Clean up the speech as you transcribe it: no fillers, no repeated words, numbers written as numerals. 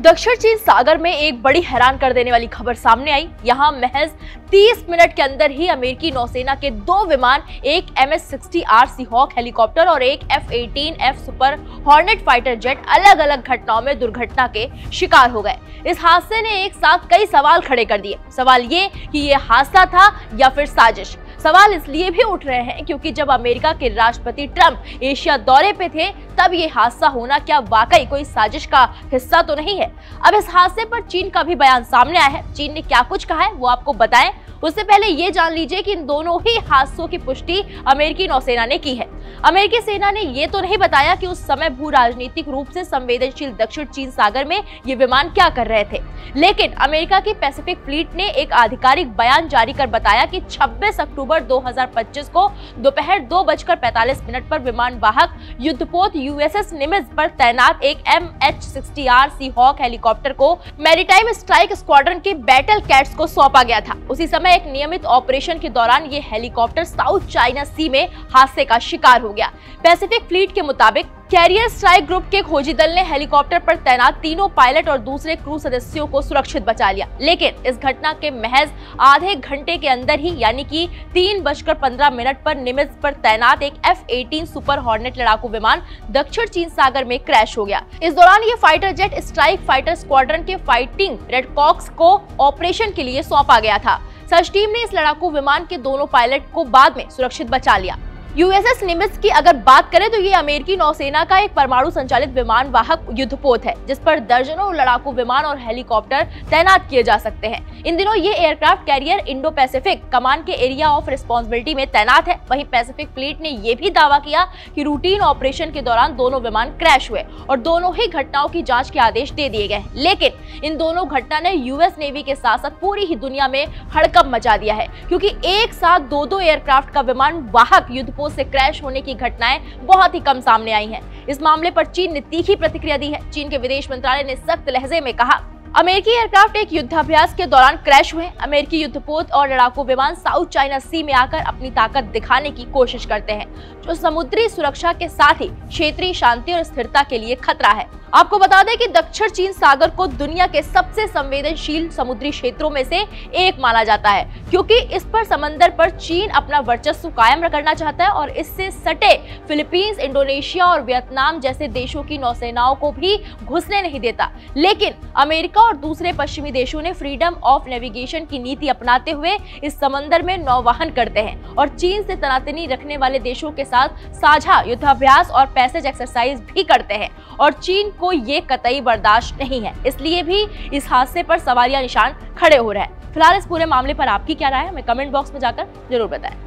दक्षिण चीन सागर में एक बड़ी हैरान कर देने वाली खबर सामने आई। यहाँ महज 30 मिनट के अंदर ही अमेरिकी नौसेना के 2 विमान, एक MS-60R सीहॉक हेलीकॉप्टर और एक F-18F super hornet fighter jet अलग अलग घटनाओं में दुर्घटना के शिकार हो गए। इस हादसे ने एक साथ कई सवाल खड़े कर दिए। सवाल ये कि ये हादसा था या फिर साजिश। सवाल इसलिए भी उठ रहे हैं क्योंकि जब अमेरिका के राष्ट्रपति ट्रंप एशिया दौरे पे थे तब ये हादसा होना क्या वाकई कोई साजिश का हिस्सा तो नहीं है। अब इस हादसे पर चीन का भी बयान सामने आया है। चीन ने क्या कुछ कहा है वो आपको बताएं, उससे पहले ये जान लीजिए कि इन दोनों ही हादसों की पुष्टि अमेरिकी नौसेना ने की है। अमेरिकी सेना ने ये तो नहीं बताया कि उस समय भू राजनीतिक रूप से संवेदनशील दक्षिण चीन सागर में ये विमान क्या कर रहे थे, लेकिन अमेरिका की पैसिफिक फ्लीट ने एक आधिकारिक बयान जारी कर बताया कि 26 अक्टूबर 2025 को दोपहर 2:45 पर विमान वाहक युद्धपोत USS निमित्ज पर तैनात एक MH-60R सीहॉक हेलीकॉप्टर को मैरीटाइम स्ट्राइक स्क्वाड्रन के बैटल कैट्स को सौंपा गया था। उसी समय एक नियमित ऑपरेशन के दौरान ये हेलीकॉप्टर साउथ चाइना सी में हादसे का शिकार हो गया। पैसिफिक फ्लीट के मुताबिक कैरियर स्ट्राइक ग्रुप के खोजी दल ने हेलीकॉप्टर पर तैनात तीनों पायलट और दूसरे क्रू सदस्यों को सुरक्षित बचा लिया, लेकिन इस घटना के महज आधे घंटे के अंदर ही यानी कि 3:15 पर निमित्ज पर तैनात एक F-18 सुपर हॉर्नेट लड़ाकू विमान दक्षिण चीन सागर में क्रैश हो गया। इस दौरान ये fighter jet strike fighter squadron के फाइटिंग रेडकॉक्स को ऑपरेशन के लिए सौंपा गया था। सर्च टीम ने इस लड़ाकू विमान के दोनों पायलट को बाद में सुरक्षित बचा लिया। USS निमित्ज की अगर बात करें तो ये अमेरिकी नौसेना का एक परमाणु संचालित विमान वाहक युद्धपोत है, जिस पर दर्जनों लड़ाकू विमान और हेलीकॉप्टर तैनात किए जा सकते हैं। इन दिनों ये aircraft carrier Indo Pacific command के एरिया ऑफ रिस्पॉन्सिबिलिटी में तैनात है। वहीं पैसिफिक फ्लीट ने ये भी दावा किया कि रूटीन ऑपरेशन के दौरान दोनों विमान क्रैश हुए और दोनों ही घटनाओं की जांच के आदेश दे दिए गए, लेकिन इन दोनों घटना ने US नेवी के साथ साथ पूरी ही दुनिया में हड़कंप मचा दिया है, क्योंकि एक साथ दो एयरक्राफ्ट का विमान वाहक युद्धपोत से क्रैश होने की घटनाएं बहुत ही कम सामने आई हैं। इस मामले पर चीन ने तीखी प्रतिक्रिया दी है। चीन के विदेश मंत्रालय ने सख्त लहजे में कहा, अमेरिकी एयरक्राफ्ट एक युद्धाभ्यास के दौरान क्रैश हुए। अमेरिकी युद्धपोत और लड़ाकू विमान साउथ चाइना सी में आकर अपनी ताकत दिखाने की कोशिश करते हैं, जो समुद्री सुरक्षा के साथ ही क्षेत्रीय शांति और स्थिरता के लिए खतरा है। आपको बता दें कि दक्षिण चीन सागर को दुनिया के सबसे संवेदनशील समुद्री क्षेत्रों में से एक माना जाता है, क्योंकि इस पर समंदर पर चीन अपना वर्चस्व कायम करना चाहता है और इससे सटे फिलीपींस, इंडोनेशिया और वियतनाम जैसे देशों की नौसेनाओं को भी घुसने नहीं देता। लेकिन अमेरिका और दूसरे पश्चिमी देशों ने फ्रीडम ऑफ नेविगेशन की नीति अपनाते हुए इस समंदर में नौवहन करते हैं और चीन से तनातनी रखने वाले देशों के साथ साझा युद्धाभ्यास और पैसेज एक्सरसाइज भी करते हैं और चीन को ये कतई बर्दाश्त नहीं है। इसलिए भी इस हादसे पर सवालिया निशान खड़े हो रहे हैं। फिलहाल इस पूरे मामले पर आपकी क्या राय है, हमें कमेंट बॉक्स में जाकर जरूर बताएं।